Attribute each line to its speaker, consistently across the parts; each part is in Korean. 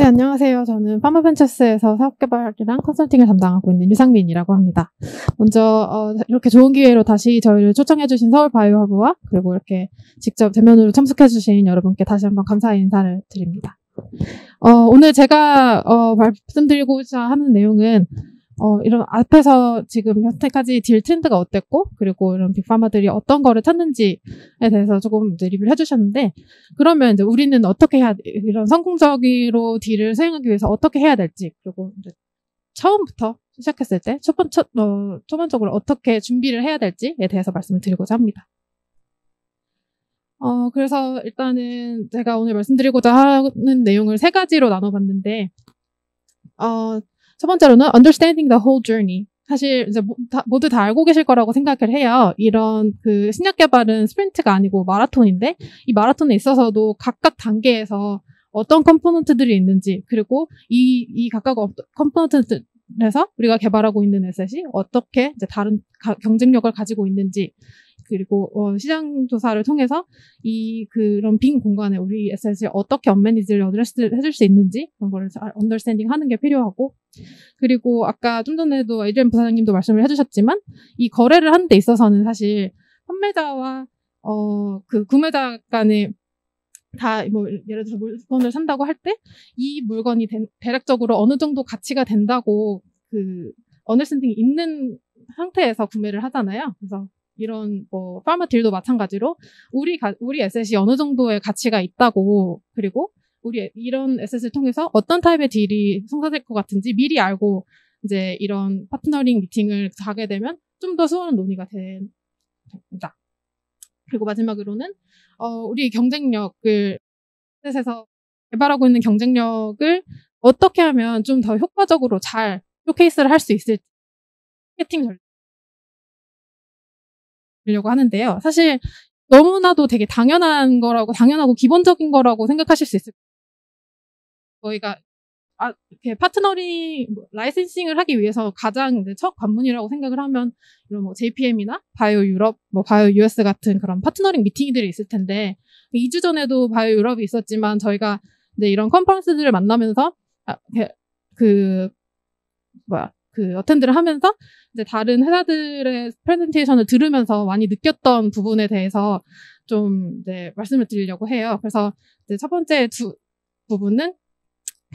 Speaker 1: 네, 안녕하세요. 저는 파마벤처스에서 사업개발이랑 컨설팅을 담당하고 있는 유상민이라고 합니다. 먼저 이렇게 좋은 기회로 다시 저희를 초청해주신 서울바이오허브와 그리고 이렇게 직접 대면으로 참석해주신 여러분께 다시 한번 감사의 인사를 드립니다. 오늘 제가 말씀드리고자 하는 내용은 이런 앞에서 지금 현재까지 딜 트렌드가 어땠고, 그리고 이런 빅파마들이 어떤 거를 찾는지에 대해서 조금 이제 리뷰를 해주셨는데, 그러면 이제 우리는 어떻게 이런 성공적으로 딜을 수행하기 위해서 어떻게 해야 될지, 그리고 이제 처음부터 시작했을 때 초반적으로 어떻게 준비를 해야 될지에 대해서 말씀을 드리고자 합니다. 그래서 일단은 제가 오늘 말씀드리고자 하는 내용을 세 가지로 나눠봤는데, 첫 번째로는 understanding the whole journey. 사실 이제 모두 다 알고 계실 거라고 생각을 해요. 이런 그 신약 개발은 스프린트가 아니고 마라톤인데, 이 마라톤에 있어서도 각각 단계에서 어떤 컴포넌트들이 있는지, 그리고 이 각각 컴포넌트에서 우리가 개발하고 있는 에셋이 어떻게 이제 다른 경쟁력을 가지고 있는지, 그리고 시장 조사를 통해서 그런 빈 공간에 우리 에셋이 어떻게 언매니지를 어드레스 해줄 수 있는지 그런 거를 잘 언더스탠딩 하는 게 필요하고, 그리고 아까 좀 전에도 에이드리안 부사장님도 말씀을 해주셨지만 이 거래를 하는 데 있어서는 사실 판매자와 그 구매자 간에 다 뭐 예를 들어서 물건을 산다고 할 때 이 물건이 대략적으로 어느 정도 가치가 된다고 그 언더스탠딩이 있는 상태에서 구매를 하잖아요. 그래서 이런 파마 딜도 마찬가지로 우리 에셋이 어느 정도의 가치가 있다고, 그리고 우리 이런 에셋을 통해서 어떤 타입의 딜이 성사될 것 같은지 미리 알고 이제 이런 파트너링 미팅을 가게 되면 좀 더 수월한 논의가 됩니다. 그리고 마지막으로는 우리 경쟁력을 에셋에서 개발하고 있는 경쟁력을 어떻게 하면 좀 더 효과적으로 잘 쇼케이스를 할 수 있을지 마케팅 전략 려고 하는데요. 사실 너무나도 되게 당연하고 기본적인 거라고 생각하실 수 있을 거예요. 저희가 이렇게 파트너링 라이센싱을 하기 위해서 가장 이제 첫 관문이라고 생각을 하면 이런 뭐 JPM이나 바이오 유럽, 바이오 US 같은 그런 파트너링 미팅들이 있을 텐데, 2주 전에도 바이오 유럽이 있었지만 저희가 이제 이런 컨퍼런스들을 만나면서 어텐드를 하면서 이제 다른 회사들의 프레젠테이션을 들으면서 많이 느꼈던 부분에 대해서 좀 이제 말씀을 드리려고 해요. 그래서 이제 첫 번째 부분은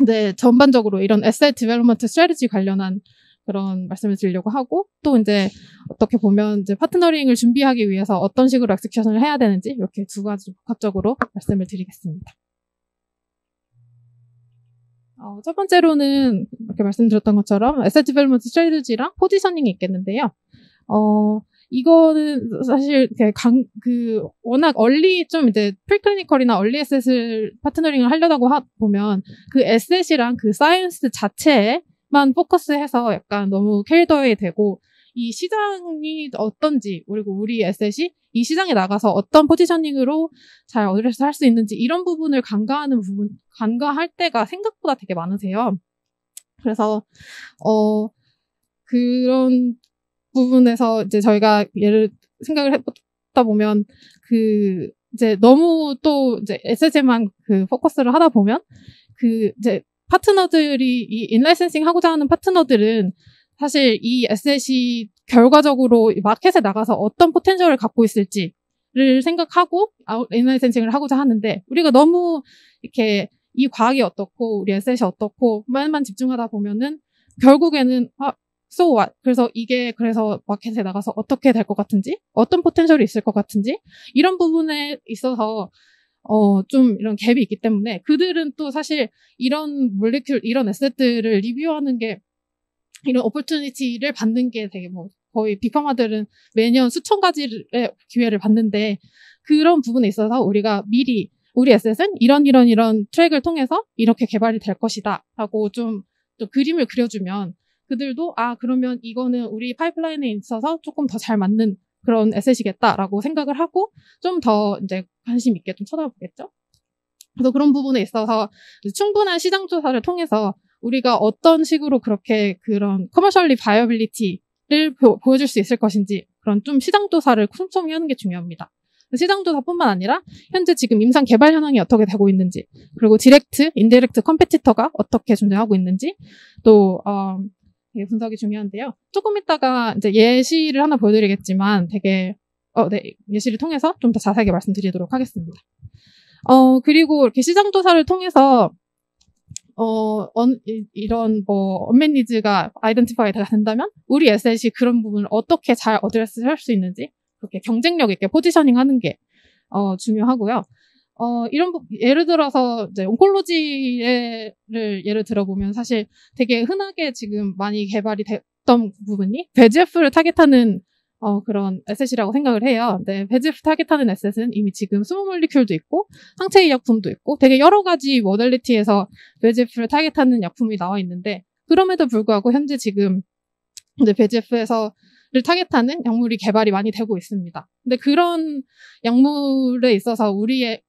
Speaker 1: 이제 전반적으로 이런 에셋 디벨롭먼트 스트래티지 관련한 그런 말씀을 드리려고 하고, 또 이제 어떻게 보면 이제 파트너링을 준비하기 위해서 어떤 식으로 엑스큐션을 해야 되는지 이렇게 두 가지 복합적으로 말씀을 드리겠습니다. 첫 번째로는 이렇게 말씀드렸던 것처럼 에셋 디벨롭먼트 스트래티지랑 포지셔닝이 있겠는데요. 이거는 사실 워낙 좀 이제 프리클리니컬이나 얼리 에셋을 파트너링을 하려고 보면 그 에셋이랑 그 사이언스 자체에만 포커스해서 약간 너무 캐리더웨이 되고, 이 시장이 어떤지, 그리고 우리 에셋이 이 시장에 나가서 어떤 포지셔닝으로 잘 어드레스 할 수 있는지 이런 부분을 간과할 때가 생각보다 되게 많으세요. 그래서 그런 부분에서 이제 저희가 생각을 해보다 보면 이제 너무 또 이제 에셋에만 포커스를 하다 보면 이제 파트너들이 이 인라이센싱 하고자 하는 파트너들은 사실 이 에셋이 결과적으로 마켓에 나가서 어떤 포텐셜을 갖고 있을지를 생각하고 인라이센싱을 하고자 하는데, 우리가 너무 이렇게 이 과학이 어떻고 우리 에셋이 어떻고 만 집중하다 보면은 결국에는 so what? 그래서 마켓에 나가서 어떻게 될 것 같은지, 어떤 포텐셜이 있을 것 같은지, 이런 부분에 있어서 좀 이런 갭이 있기 때문에 그들은 또 사실 이런 이런 에셋들을 리뷰하는 게, 이런 오퍼튜니티를 받는 게 되게 거의 빅파마들은 매년 수천 가지의 기회를 받는데, 그런 부분에 있어서 우리가 미리 우리 에셋은 이런 트랙을 통해서 이렇게 개발이 될 것이다 라고 좀 그림을 그려주면 그들도 그러면 이거는 우리 파이프라인에 있어서 조금 더 잘 맞는 그런 에셋이겠다라고 생각을 하고 좀 더 이제 관심 있게 좀 쳐다보겠죠. 그래서 그런 부분에 있어서 충분한 시장 조사를 통해서 우리가 어떤 식으로 그런 커머셜리 바이어빌리티를 보여줄 수 있을 것인지, 그런 좀 시장 조사를 촘촘히 하는 게 중요합니다. 시장조사뿐만 아니라 현재 지금 임상 개발 현황이 어떻게 되고 있는지, 그리고 디렉트, 인디렉트 컴페티터가 어떻게 존재하고 있는지 또 되게 분석이 중요한데요. 조금 이따가 이제 예시를 하나 보여드리겠지만 되게 네, 예시를 통해서 좀 더 자세하게 말씀드리도록 하겠습니다. 그리고 이렇게 시장조사를 통해서 이런 언맷 니즈가 아이덴티파이가 된다면 우리 에셋이 그런 부분을 어떻게 잘 어드레스 할 수 있는지 그렇게 경쟁력 있게 포지셔닝 하는 게 중요하고요. 예를 들어서 이제 온콜로지를 예를 들어보면 사실 되게 흔하게 지금 많이 개발이 됐던 부분이 VEGF를 타겟하는 그런 에셋이라고 생각을 해요. 근데 VEGF 타겟하는 에셋은 이미 지금 스몰 몰리큘도 있고 항체 의약품도 있고 되게 여러 가지 모델리티에서 VEGF를 타겟하는 약품이 나와 있는데 그럼에도 불구하고 현재 지금 이제 VEGF를 타겟하는 약물이 개발이 많이 되고 있습니다. 근데 그런 약물에 있어서 우리의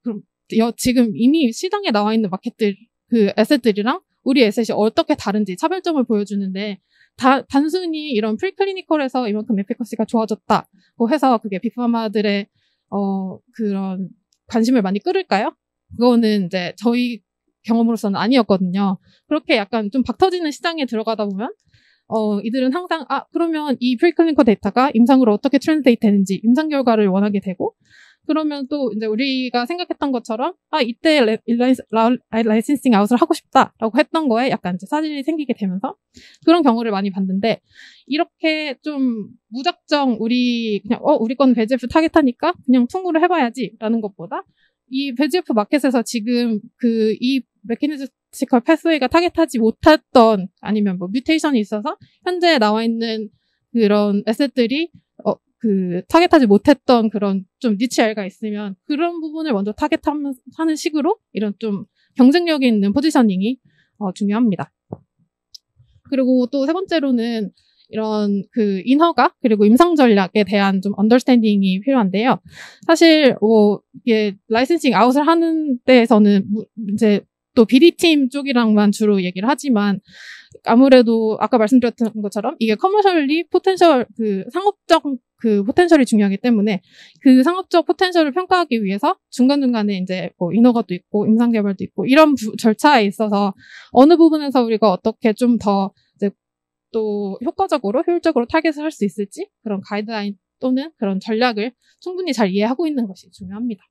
Speaker 1: 지금 이미 시장에 나와 있는 마켓들 그 에셋들이랑 우리 에셋이 어떻게 다른지 차별점을 보여주는데 단순히 이런 프리클리니컬에서 이만큼 에피커시가 좋아졌다고 해서 그게 빅파마들의 그런 관심을 많이 끌을까요? 그거는 이제 저희 경험으로서는 아니었거든요. 그렇게 약간 좀 박터지는 시장에 들어가다 보면 이들은 항상 그러면 이 프리클리니컬 데이터가 임상으로 어떻게 트랜스레이트 되는지 임상 결과를 원하게 되고 그러면 또 이제 우리가 생각했던 것처럼 이때 라이센싱 아웃을 하고 싶다라고 했던 거에 약간 이제 사질이 생기게 되면서 그런 경우를 많이 봤는데 이렇게 좀 무작정 우리 건 VEGF 타겟하니까 그냥 통구를 해봐야지라는 것보다 이 VEGF 마켓에서 지금 이 메커니스티컬 패스웨이가 타겟하지 못했던 아니면 뭐 뮤테이션이 있어서 현재 나와 있는 그런 에셋들이 타겟하지 못했던 그런 좀 니치 알가 있으면 그런 부분을 먼저 타겟하는 식으로 이런 좀 경쟁력 있는 포지셔닝이 중요합니다. 그리고 또 세 번째로는 이런 인허가 그리고 임상 전략에 대한 좀 언더스탠딩이 필요한데요. 사실 이게 라이센싱 아웃을 하는 데에서는 이제 또 BD팀 쪽이랑만 주로 얘기를 하지만 아무래도 아까 말씀드렸던 것처럼 이게 커머셜리 포텐셜 상업적 포텐셜이 중요하기 때문에 그 상업적 포텐셜을 평가하기 위해서 중간중간에 이제 뭐 인허가도 있고 임상 개발도 있고 이런 절차에 있어서 어느 부분에서 우리가 어떻게 좀 더 이제 또 효율적으로 타겟을 할 수 있을지 그런 가이드라인 또는 그런 전략을 충분히 잘 이해하고 있는 것이 중요합니다.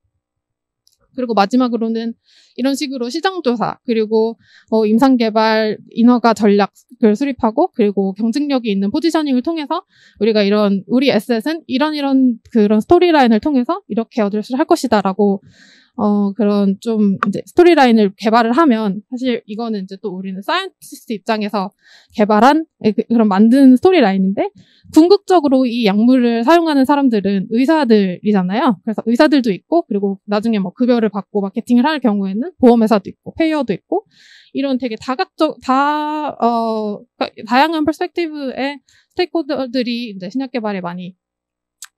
Speaker 1: 그리고 마지막으로는 이런 식으로 시장조사 그리고 임상개발 인허가 전략을 수립하고 그리고 경쟁력이 있는 포지셔닝을 통해서 우리가 우리 에셋은 이런 그런 스토리라인을 통해서 이렇게 어드레스를 할 것이다라고 그런 좀 이제 스토리라인을 개발을 하면 사실 이거는 이제 또 우리는 사이언티스트 입장에서 개발한 그런 만든 스토리라인인데 궁극적으로 이 약물을 사용하는 사람들은 의사들이잖아요. 그래서 의사들도 있고 그리고 나중에 뭐 급여를 받고 마케팅을 할 경우에는 보험회사도 있고 페이어도 있고 이런 되게 다양한 퍼스펙티브의 스테이크홀더들이 이제 신약 개발에 많이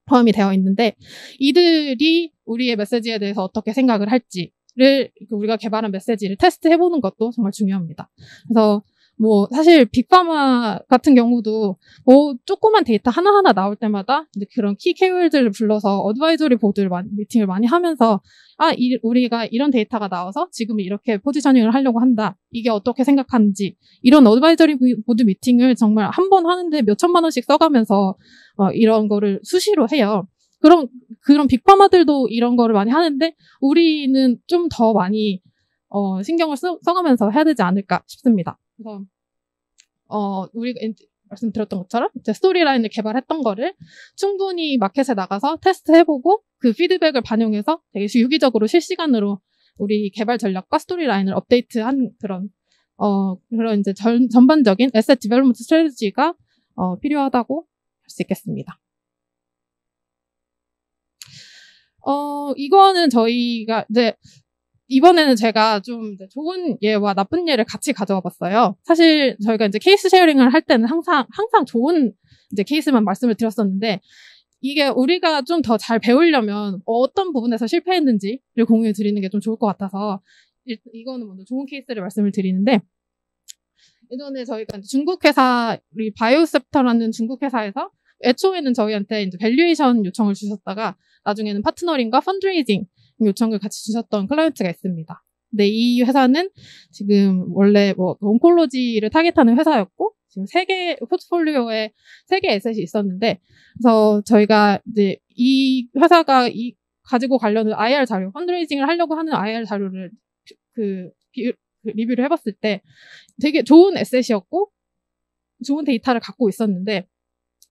Speaker 1: 포함이 되어 있는데 이들이 우리의 메시지에 대해서 어떻게 생각을 할지를 우리가 개발한 메시지를 테스트해보는 것도 정말 중요합니다. 그래서 뭐 사실 빅파마 같은 경우도 뭐 조그만 데이터 하나하나 나올 때마다 이제 그런 키 KOL들을 불러서 어드바이저리 보드를 미팅을 많이 하면서 우리가 이런 데이터가 나와서 지금 이렇게 포지셔닝을 하려고 한다. 이게 어떻게 생각하는지 이런 어드바이저리 보드 미팅을 정말 한 번 하는데 몇 천만 원씩 써가면서 이런 거를 수시로 해요. 그런 빅파마들도 이런 거를 많이 하는데 우리는 좀 더 많이 신경을 써가면서 해야 되지 않을까 싶습니다. 그래서 우리가 말씀드렸던 것처럼 이제 스토리라인을 개발했던 거를 충분히 마켓에 나가서 테스트해보고 그 피드백을 반영해서 되게 유기적으로 실시간으로 우리 개발 전략과 스토리라인을 업데이트한 그런 이제 전반적인 에셋 디벨롭먼트 스트래티지가 필요하다고 할 수 있겠습니다. 이거는 저희가 이제 이번에는 제가 좀 이제 좋은 예와 나쁜 예를 같이 가져와 봤어요. 사실 저희가 이제 케이스 쉐어링을 할 때는 항상 좋은 이제 케이스만 말씀을 드렸었는데 이게 우리가 좀 더 잘 배우려면 어떤 부분에서 실패했는지를 공유해 드리는 게 좀 좋을 것 같아서 이거는 먼저 좋은 케이스를 말씀을 드리는데 예전에 저희가 중국 회사 우리 바이오셉터라는 중국 회사에서 애초에는 저희한테 이제 밸류에이션 요청을 주셨다가 나중에는 파트너링과 펀드레이징 요청을 같이 주셨던 클라이언트가 있습니다. 근데 이 회사는 지금 원래 뭐 온콜로지를 타겟하는 회사였고 지금 3개 포트폴리오에 3개 에셋이 있었는데 그래서 저희가 이제 이 회사가 가지고 가려는 IR 자료, 펀드레이징을 하려고 하는 IR 자료를 리뷰를 해봤을 때 되게 좋은 에셋이었고 좋은 데이터를 갖고 있었는데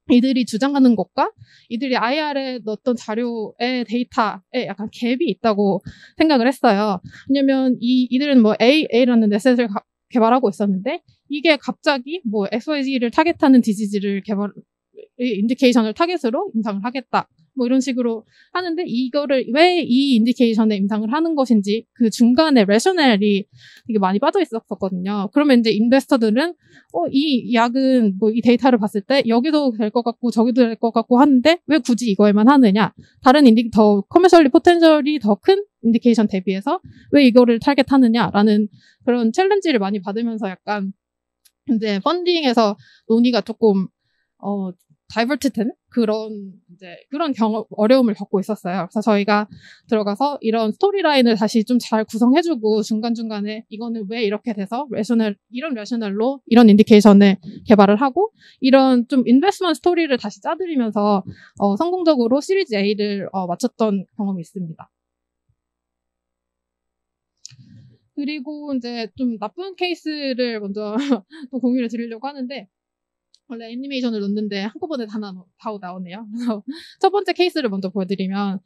Speaker 1: 이들이 주장하는 것과 이들이 IR에 넣었던 자료의 데이터에 약간 갭이 있다고 생각을 했어요. 왜냐면 이들은 뭐 A라는 에셋을 개발하고 있었는데 이게 갑자기 뭐 XYZ를 타겟하는 디지즈를 인디케이션을 타겟으로 임상을 하겠다. 뭐 이런 식으로 하는데 이거를 왜 이 인디케이션에 임상을 하는 것인지 그 중간에 레셔널이 되게 많이 빠져 있었거든요. 그러면 이제 인베스터들은 이 약은 뭐 이 데이터를 봤을 때 여기도 될 것 같고 저기도 될 것 같고 하는데 왜 굳이 이거에만 하느냐? 다른 더 커머셜리 포텐셜이 더 큰 인디케이션 대비해서 왜 이거를 타겟하느냐라는 그런 챌린지를 많이 받으면서 약간 이제 펀딩에서 논의가 조금 다이버트된 그런 어려움을 겪고 있었어요. 그래서 저희가 들어가서 이런 스토리라인을 다시 좀 잘 구성해주고 중간중간에 이거는 왜 이렇게 돼서 이런 레셔널로 이런 인디케이션을 개발을 하고 이런 좀 인베스트먼트 스토리를 다시 짜드리면서 성공적으로 시리즈 A를 마쳤던 경험이 있습니다. 그리고 이제 좀 나쁜 케이스를 먼저 또 공유를 드리려고 하는데 원래 애니메이션을 넣는데 한꺼번에 다 나오네요. 그래서 첫 번째 케이스를 먼저 보여드리면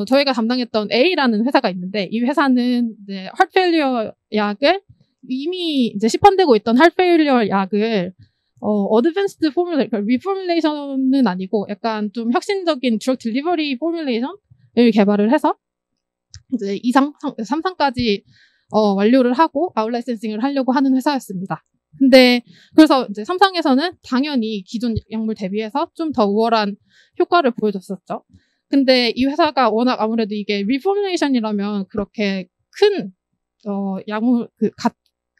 Speaker 1: 저희가 담당했던 A라는 회사가 있는데 이 회사는 이제 핫페일리어 약을 이미 이제 시판되고 있던 핫페일리어 약을 어드밴스드 포뮬레이션, 그러니까 리포뮬레이션은 아니고 약간 좀 혁신적인 드럭 딜리버리 포뮬레이션을 개발을 해서 이제 3상까지 완료를 하고 아웃라이센싱을 하려고 하는 회사였습니다. 근데 그래서 이제 3상에서는 당연히 기존 약물 대비해서 좀 더 우월한 효과를 보여줬었죠. 근데 이 회사가 워낙 아무래도 이게 리포뮬레이션이라면 그렇게 큰 약물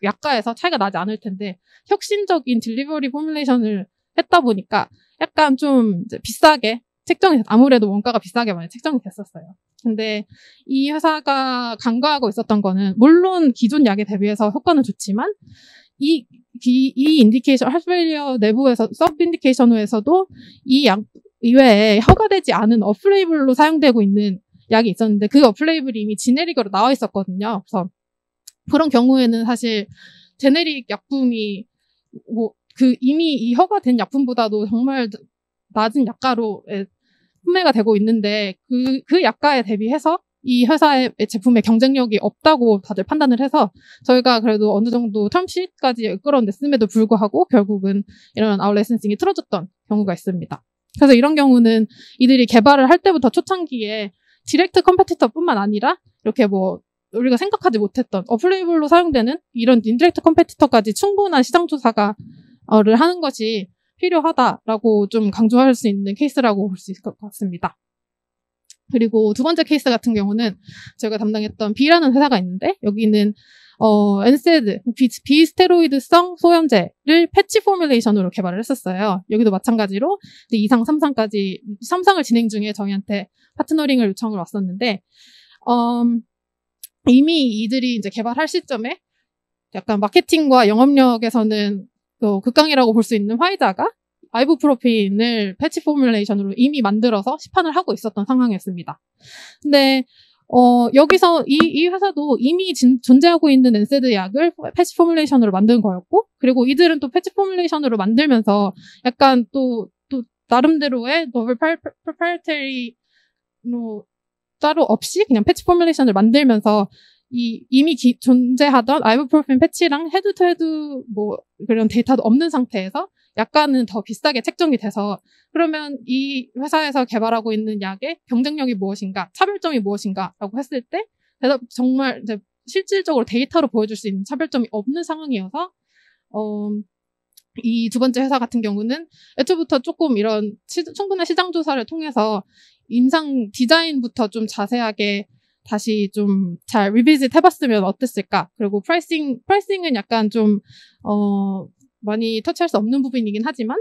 Speaker 1: 약가에서 차이가 나지 않을 텐데 혁신적인 딜리버리 포뮬레이션을 했다 보니까 약간 좀 이제 비싸게 아무래도 원가가 비싸게 많이 책정이 됐었어요. 근데 이 회사가 간과하고 있었던 거는 물론 기존 약에 대비해서 효과는 좋지만 이 인디케이션, 핫페일리어 내부에서, 서브 인디케이션에서도 이 약 이외에 허가되지 않은 어플레이블로 사용되고 있는 약이 있었는데 그 어플레이블이 이미 지네릭으로 나와 있었거든요. 그래서 그런 경우에는 사실 제네릭 약품이 이미 이 허가된 약품보다도 정말 낮은 약가로 판매가 되고 있는데 그 약가에 대비해서 이 회사의 제품의 경쟁력이 없다고 다들 판단을 해서 저희가 그래도 어느 정도 텀시트까지 끌어냈음에도 불구하고 결국은 이런 아웃라이센싱이 틀어졌던 경우가 있습니다. 그래서 이런 경우는 이들이 개발을 할 때부터 초창기에 디렉트 컴페티터뿐만 아니라 이렇게 뭐 우리가 생각하지 못했던 어플레이블로 사용되는 이런 인디렉트 컴페티터까지 충분한 시장 조사를 하는 것이 필요하다라고 좀 강조할 수 있는 케이스라고 볼 수 있을 것 같습니다. 그리고 두 번째 케이스 같은 경우는 제가 담당했던 B라는 회사가 있는데 여기는 NSAID, 비스테로이드성 소염제를 패치 포뮬레이션으로 개발을 했었어요. 여기도 마찬가지로 2상, 3상까지 3상을 진행 중에 저희한테 파트너링을 요청을 왔었는데 이미 이들이 이제 개발할 시점에 약간 마케팅과 영업력에서는 극강이라고 볼 수 있는 화이자가 아이부프로핀을 패치 포뮬레이션으로 이미 만들어서 시판을 하고 있었던 상황이었습니다. 근데 여기서 이 회사도 이미 존재하고 있는 엔세드 약을 패치 포뮬레이션으로 만든 거였고 그리고 이들은 또 패치 포뮬레이션으로 만들면서 약간 또 나름대로의 노벨 프로프라이터리 따로 없이 그냥 패치 포뮬레이션을 만들면서 이미 존재하던 아이부프로핀 패치랑 헤드-투-헤드 그런 데이터도 없는 상태에서 약간은 더 비싸게 책정이 돼서 그러면 이 회사에서 개발하고 있는 약의 경쟁력이 무엇인가, 차별점이 무엇인가라고 했을 때 정말 이제 실질적으로 데이터로 보여줄 수 있는 차별점이 없는 상황이어서 이 두 번째 회사 같은 경우는 애초부터 조금 이런 충분한 시장 조사를 통해서 임상 디자인부터 좀 자세하게 다시 좀 잘 리비짓 해봤으면 어땠을까. 그리고 프라이싱은 약간 좀 많이 터치할 수 없는 부분이긴 하지만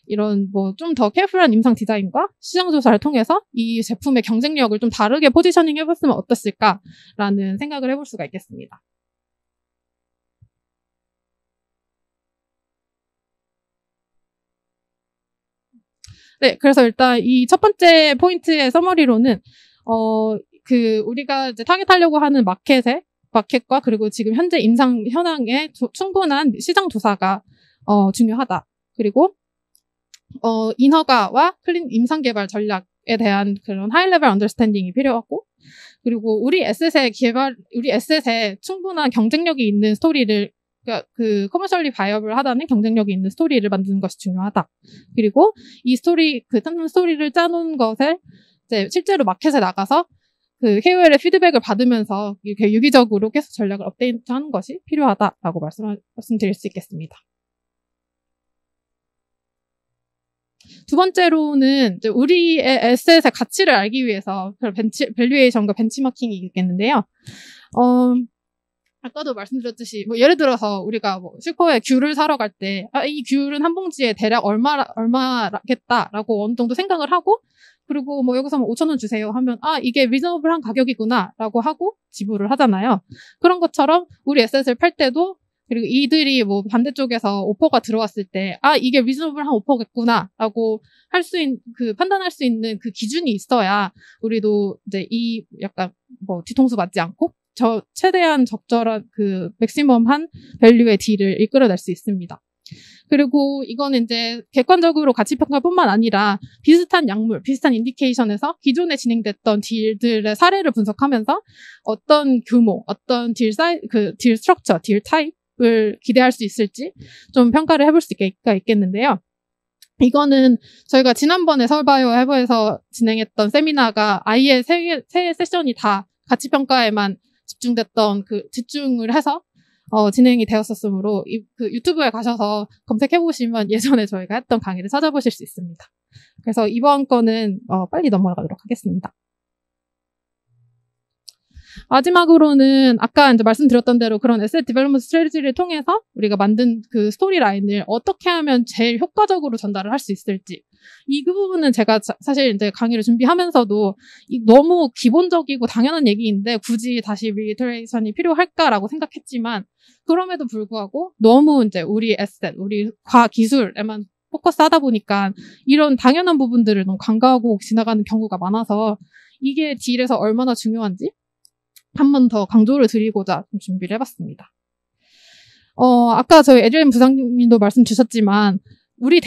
Speaker 1: 이런 뭐 좀 더 케어풀한 임상 디자인과 시장 조사를 통해서 이 제품의 경쟁력을 좀 다르게 포지셔닝 해봤으면 어땠을까라는 생각을 해볼 수가 있겠습니다. 네, 그래서 일단 이 첫 번째 포인트의 서머리로는 우리가 이제 타겟하려고 하는 마켓과 그리고 지금 현재 임상 현황에 충분한 시장 조사가 중요하다. 그리고 인허가와 클린 임상 개발 전략에 대한 그런 하이 레벨 언더스탠딩이 필요하고, 그리고 우리 에셋에 충분한 경쟁력이 있는 스토리를, 그러니까 그 커머셜리 바이어블 하다는 경쟁력이 있는 스토리를 만드는 것이 중요하다. 그리고 이 탐론 스토리를 짜놓은 것을 이제 실제로 마켓에 나가서 그 KOL의 피드백을 받으면서 이렇게 유기적으로 계속 전략을 업데이트하는 것이 필요하다라고 말씀드릴 수 있겠습니다. 두 번째로는 이제 우리의 에셋의 가치를 알기 위해서 밸류에이션과 벤치마킹이 있겠는데요. 아까도 말씀드렸듯이 뭐 예를 들어서 우리가 뭐 슈퍼에 귤을 사러 갈 때 이 귤은 한 봉지에 대략 얼마겠다라고 어느 정도 생각을 하고, 그리고 뭐 여기서 뭐 5,000원 주세요 하면 이게 리저너블한 가격이구나라고 하고 지불을 하잖아요. 그런 것처럼 우리 에셋을 팔 때도, 그리고 이들이 뭐 반대쪽에서 오퍼가 들어왔을 때 이게 리저너블한 오퍼겠구나라고 판단할 수 있는 그 기준이 있어야 우리도 이제 이 약간 뭐 뒤통수 맞지 않고 최대한 적절한 그 맥시멈한 밸류의 딜을 이끌어낼 수 있습니다. 그리고 이거는 이제 객관적으로 가치평가뿐만 아니라 비슷한 비슷한 인디케이션에서 기존에 진행됐던 딜들의 사례를 분석하면서 어떤 규모, 어떤 딜 스트럭처, 딜 타입을 기대할 수 있을지 좀 평가를 해볼 수가 있겠는데요. 이거는 저희가 지난번에 서울바이오 해버에서 진행했던 세미나가 아예 세 세션이 다 가치평가에만 집중을 해서 진행이 되었었으므로 그 유튜브에 가셔서 검색해보시면 예전에 저희가 했던 강의를 찾아보실 수 있습니다. 그래서 이번 거는 빨리 넘어가도록 하겠습니다. 마지막으로는 아까 이제 말씀드렸던 대로 그런 에셋 디벨롭먼트 스트래티지를 통해서 우리가 만든 그 스토리 라인을 어떻게 하면 제일 효과적으로 전달을 할 수 있을지, 이 부분은 제가 사실 이제 강의를 준비하면서도 너무 기본적이고 당연한 얘기인데 굳이 다시 리이터레이션이 필요할까라고 생각했지만, 그럼에도 불구하고 너무 이제 우리 에셋, 우리 과기술에만 포커스하다 보니까 이런 당연한 부분들을 너무 간과하고 지나가는 경우가 많아서 이게 딜에서 얼마나 중요한지 한 번 더 강조를 드리고자 좀 준비를 해봤습니다. 아까 저희 에드리안 부장님도 말씀 주셨지만 우리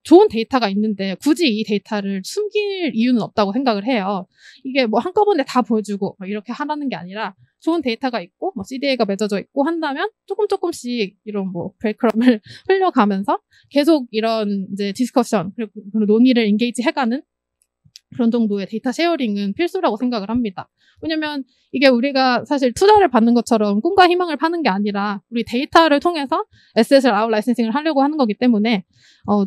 Speaker 1: 좋은 데이터가 있는데 굳이 이 데이터를 숨길 이유는 없다고 생각을 해요. 이게 뭐 한꺼번에 다 보여주고 이렇게 하라는 게 아니라 좋은 데이터가 있고 뭐 CDA가 맺어져 있고 한다면 조금씩 이런 뭐 브레이크럼을 흘려가면서 계속 이런 이제 디스커션 그리고 논의를 인게이지 해가는 그런 정도의 데이터 쉐어링은 필수라고 생각을 합니다. 왜냐면 이게 우리가 사실 투자를 받는 것처럼 꿈과 희망을 파는 게 아니라 우리 데이터를 통해서 에셋을 아웃 라이센싱을 하려고 하는 거기 때문에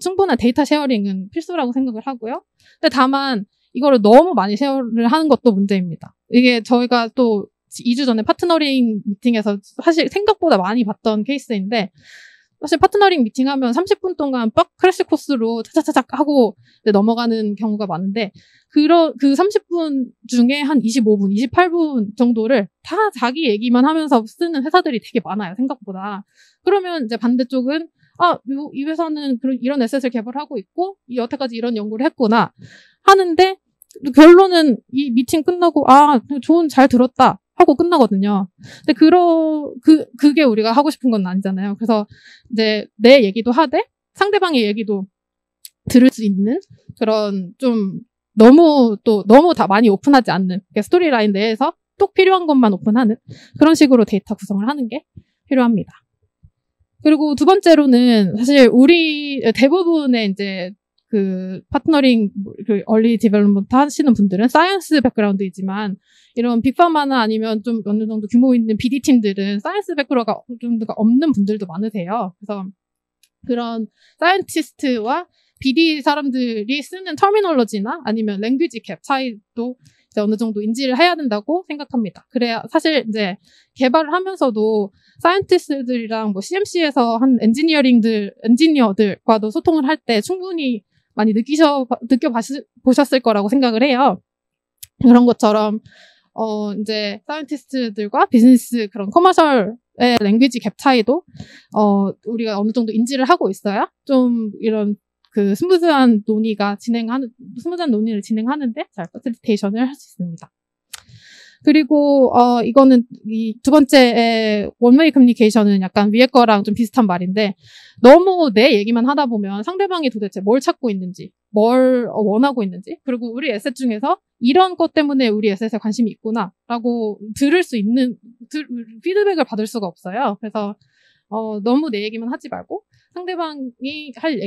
Speaker 1: 충분한 데이터 쉐어링은 필수라고 생각을 하고요. 근데 다만 이거를 너무 많이 쉐어를 하는 것도 문제입니다. 이게 저희가 또 2주 전에 파트너링 미팅에서 사실 생각보다 많이 봤던 케이스인데, 사실 파트너링 미팅하면 30분 동안 빡 크래시 코스로 차차차작 하고 넘어가는 경우가 많은데, 그 30분 중에 한 25분, 28분 정도를 다 자기 얘기만 하면서 쓰는 회사들이 되게 많아요, 생각보다. 그러면 이제 반대쪽은 이 회사는 이런 에셋을 개발하고 있고 여태까지 이런 연구를 했구나 하는데 결론은 이 미팅 끝나고 잘 들었다 하고 끝나거든요. 근데 그게 우리가 하고 싶은 건 아니잖아요. 그래서 이제 내 얘기도 하되 상대방의 얘기도 들을 수 있는 그런 좀 너무 다 많이 오픈하지 않는, 스토리 라인 내에서 꼭 필요한 것만 오픈하는 그런 식으로 데이터 구성을 하는 게 필요합니다. 그리고 두 번째로는 사실 우리 대부분의 이제 그 파트너링, 그 얼리 디벨롭먼트 하시는 분들은 사이언스 백그라운드이지만 이런 빅파마나 아니면 좀 어느 정도 규모 있는 BD 팀들은 사이언스 백그라운드가 없는 분들도 많으세요. 그래서 그런 사이언티스트와 BD 사람들이 쓰는 터미놀로지나 아니면 랭귀지 캡 차이도 이제 어느 정도 인지를 해야 된다고 생각합니다. 그래야 사실 이제 개발을 하면서도 사이언티스트들이랑 뭐 CMC에서 한 엔지니어들과도 소통을 할 때 충분히 많이 느껴보셨을 거라고 생각을 해요. 그런 것처럼, 이제 사이언티스트들과 비즈니스 그런 커머셜의 랭귀지 갭 차이도, 우리가 어느 정도 인지를 하고 있어야 좀 이런 스무드한 논의를 진행하는데 잘 퍼실리테이션을 할 수 있습니다. 그리고, 이거는 이 두 번째 원웨이 커뮤니케이션은 약간 위에 거랑 좀 비슷한 말인데, 너무 내 얘기만 하다 보면 상대방이 도대체 뭘 찾고 있는지, 뭘 원하고 있는지, 그리고 우리 에셋 중에서 이런 것 때문에 우리 에셋에 관심이 있구나, 라고 피드백을 받을 수가 없어요. 그래서, 너무 내 얘기만 하지 말고, 상대방이 할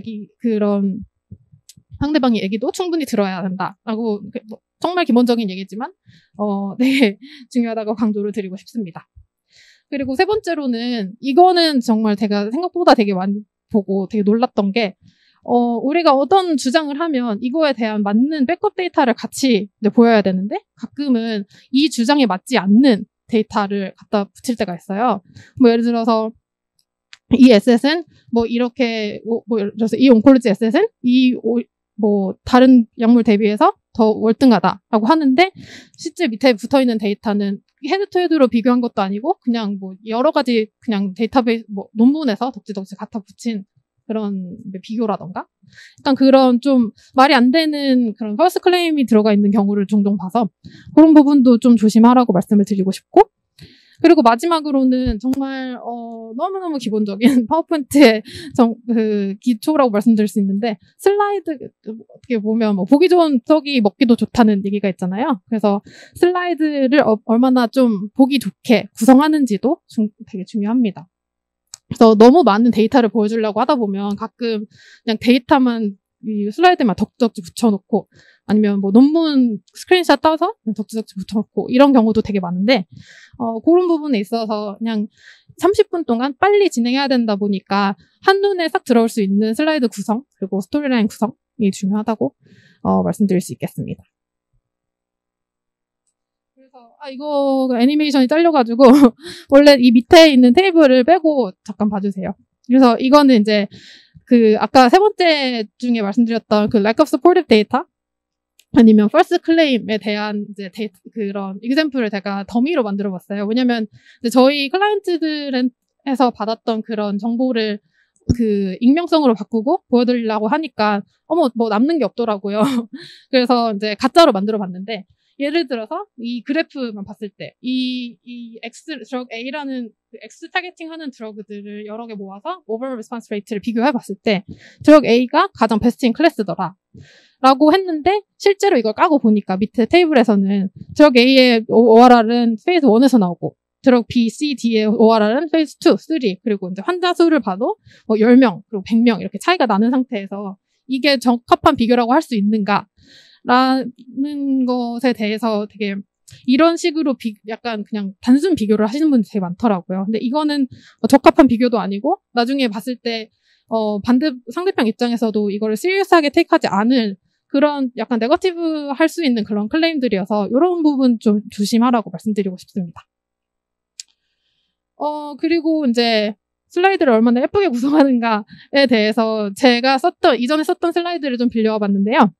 Speaker 1: 상대방의 얘기도 충분히 들어야 한다라고, 정말 기본적인 얘기지만, 되게 중요하다고 강조를 드리고 싶습니다. 그리고 세 번째로는, 이거는 정말 제가 생각보다 되게 많이 보고 되게 놀랐던 게, 우리가 어떤 주장을 하면 이거에 대한 맞는 백업 데이터를 같이 이제 보여야 되는데, 가끔은 이 주장에 맞지 않는 데이터를 갖다 붙일 때가 있어요. 뭐 예를 들어서, 이 에셋은 이렇게 예를 들어서 이 온콜로지 에셋은 다른 약물 대비해서 더 월등하다라고 하는데, 실제 밑에 붙어있는 데이터는 헤드 투 헤드로 비교한 것도 아니고 그냥 여러 가지 그냥 데이터베이스 논문에서 덕지덕지 갖다 붙인 그런 비교라던가, 약간 그런 좀 말이 안 되는 그런 펄스 클레임이 들어가 있는 경우를 종종 봐서 그런 부분도 좀 조심하라고 말씀을 드리고 싶고, 그리고 마지막으로는 정말 너무너무 기본적인 파워포인트의 기초라고 말씀드릴 수 있는데, 슬라이드 어떻게 보면 보기 좋은 떡이 먹기도 좋다는 얘기가 있잖아요. 그래서 슬라이드를 얼마나 좀 보기 좋게 구성하는지도 되게 중요합니다. 그래서 너무 많은 데이터를 보여주려고 하다 보면 가끔 그냥 데이터만 이 슬라이드만 덕지덕지 붙여놓고, 아니면 논문 스크린샷 따서 덕지덕지 붙여놓고 이런 경우도 되게 많은데, 그런 부분에 있어서 그냥 30분 동안 빨리 진행해야 된다 보니까 한눈에 싹 들어올 수 있는 슬라이드 구성, 그리고 스토리라인 구성이 중요하다고 말씀드릴 수 있겠습니다. 그래서 이거 애니메이션이 잘려가지고 원래 이 밑에 있는 테이블을 빼고 잠깐 봐주세요. 그래서 이거는 이제 아까 세 번째 중에 말씀드렸던 lack of supportive data, 아니면 false claim에 대한 이제 그런 example을 제가 더미로 만들어 봤어요. 왜냐면 이제 저희 클라이언트들에서 받았던 그런 정보를 익명성으로 바꾸고 보여드리려고 하니까, 남는 게 없더라고요. 그래서 이제 가짜로 만들어 봤는데, 예를 들어서 이 그래프만 봤을 때, 드럭 A라는 X 타겟팅 하는 드러그들을 여러 개 모아서 오버롤 리스폰스 레이트를 비교해 봤을 때, 드럭 A가 가장 베스트인 클래스더라 라고 했는데, 실제로 이걸 까고 보니까 밑에 테이블에서는 드럭 A의 ORR은 페이즈 1에서 나오고, 드럭 B, C, D의 ORR은 페이즈 2, 3, 그리고 이제 환자 수를 봐도 10명, 그리고 100명 이렇게 차이가 나는 상태에서 이게 적합한 비교라고 할 수 있는가? 라는 것에 대해서 되게 이런 식으로 약간 그냥 단순 비교를 하시는 분들이 되게 많더라고요. 근데 이거는 적합한 비교도 아니고, 나중에 봤을 때 상대편 입장에서도 이거를 시리어스하게 테이크하지 않을 그런 약간 네거티브 할 수 있는 그런 클레임들이어서 이런 부분 좀 조심하라고 말씀드리고 싶습니다. 그리고 이제 슬라이드를 얼마나 예쁘게 구성하는가에 대해서 제가 이전에 썼던 슬라이드를 좀 빌려와 봤는데요.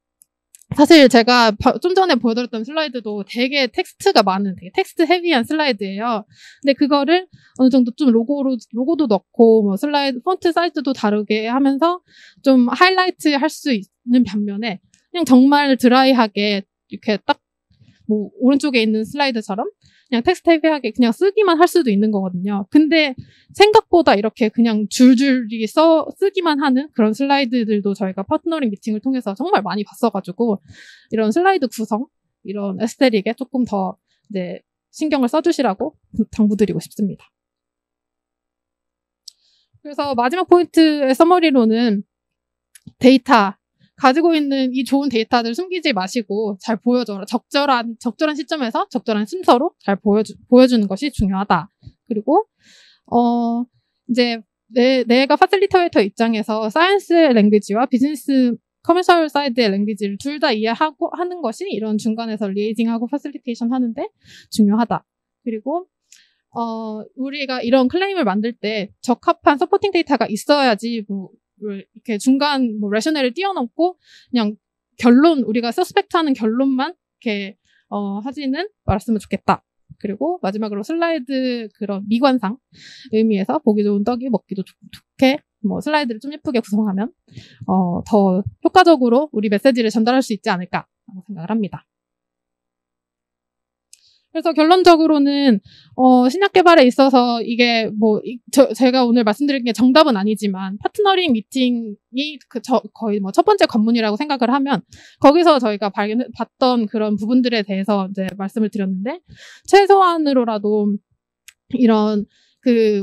Speaker 1: 사실 제가 좀 전에 보여드렸던 슬라이드도 되게 텍스트가 많은, 되게 텍스트 헤비한 슬라이드예요. 근데 그거를 어느 정도 좀 로고도 넣고, 슬라이드 폰트 사이즈도 다르게 하면서 좀 하이라이트 할 수 있는 반면에, 그냥 정말 드라이하게 이렇게 딱 오른쪽에 있는 슬라이드처럼 그냥 텍스트 헤비하게 그냥 쓰기만 할 수도 있는 거거든요. 근데 생각보다 이렇게 그냥 줄줄이 쓰기만 하는 그런 슬라이드들도 저희가 파트너링 미팅을 통해서 정말 많이 봤어가지고, 이런 슬라이드 구성, 이런 에스테틱에 조금 더 이제 신경을 써주시라고 당부드리고 싶습니다. 그래서 마지막 포인트의 서머리로는, 가지고 있는 이 좋은 데이터들 숨기지 마시고 잘 보여줘라. 적절한 시점에서 적절한 순서로 잘 보여주는 것이 중요하다. 그리고 이제 내가 파실리테이터 입장에서 사이언스 랭귀지와 비즈니스 커머셜 사이드의 랭귀지를 둘 다 이해하고 하는 것이 이런 중간에서 리에이징하고 패실리테이션 하는데 중요하다. 그리고 우리가 이런 클레임을 만들 때 적합한 서포팅 데이터가 있어야지 뭐 이렇게 중간 뭐 레셔널을 뛰어넘고 그냥 결론 우리가 서스펙트하는 결론만 이렇게 하지는 말았으면 좋겠다. 그리고 마지막으로 슬라이드 그런 미관상 의미에서 보기 좋은 떡이 먹기도 좋게 뭐 슬라이드를 좀 예쁘게 구성하면 더 효과적으로 우리 메시지를 전달할 수 있지 않을까라고 생각을 합니다. 그래서 결론적으로는 신약 개발에 있어서 이게 뭐 제가 오늘 말씀드린 게 정답은 아니지만 파트너링 미팅이 거의 뭐 첫 번째 관문이라고 생각을 하면 거기서 저희가 봤던 그런 부분들에 대해서 이제 말씀을 드렸는데 최소한으로라도 이런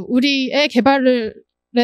Speaker 1: 우리의 개발에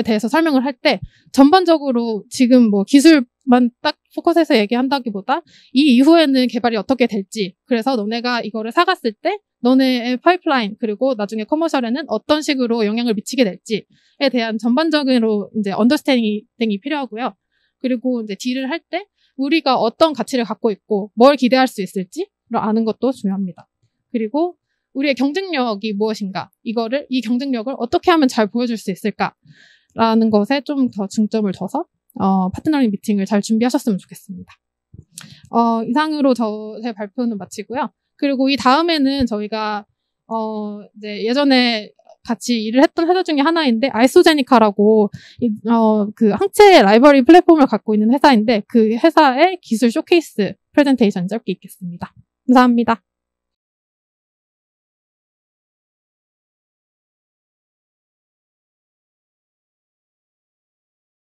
Speaker 1: 대해서 설명을 할 때 전반적으로 지금 뭐 기술만 딱 포커스해서 얘기한다기보다 이 이후에는 개발이 어떻게 될지 그래서 너네가 이거를 사갔을 때 너네의 파이프라인 그리고 나중에 커머셜에는 어떤 식으로 영향을 미치게 될지에 대한 전반적으로 이제 언더스탠딩이 필요하고요. 그리고 이제 딜을 할 때 우리가 어떤 가치를 갖고 있고 뭘 기대할 수 있을지를 아는 것도 중요합니다. 그리고 우리의 경쟁력이 무엇인가 이 경쟁력을 어떻게 하면 잘 보여줄 수 있을까라는 것에 좀 더 중점을 둬서 파트너링 미팅을 잘 준비하셨으면 좋겠습니다. 이상으로 제 발표는 마치고요. 그리고 이 다음에는 저희가 이제 예전에 같이 일을 했던 회사 중에 하나인데 아이소제니카라고 그 항체 라이브러리 플랫폼을 갖고 있는 회사인데 그 회사의 기술 쇼케이스 프레젠테이션 짧게 있겠습니다. 감사합니다.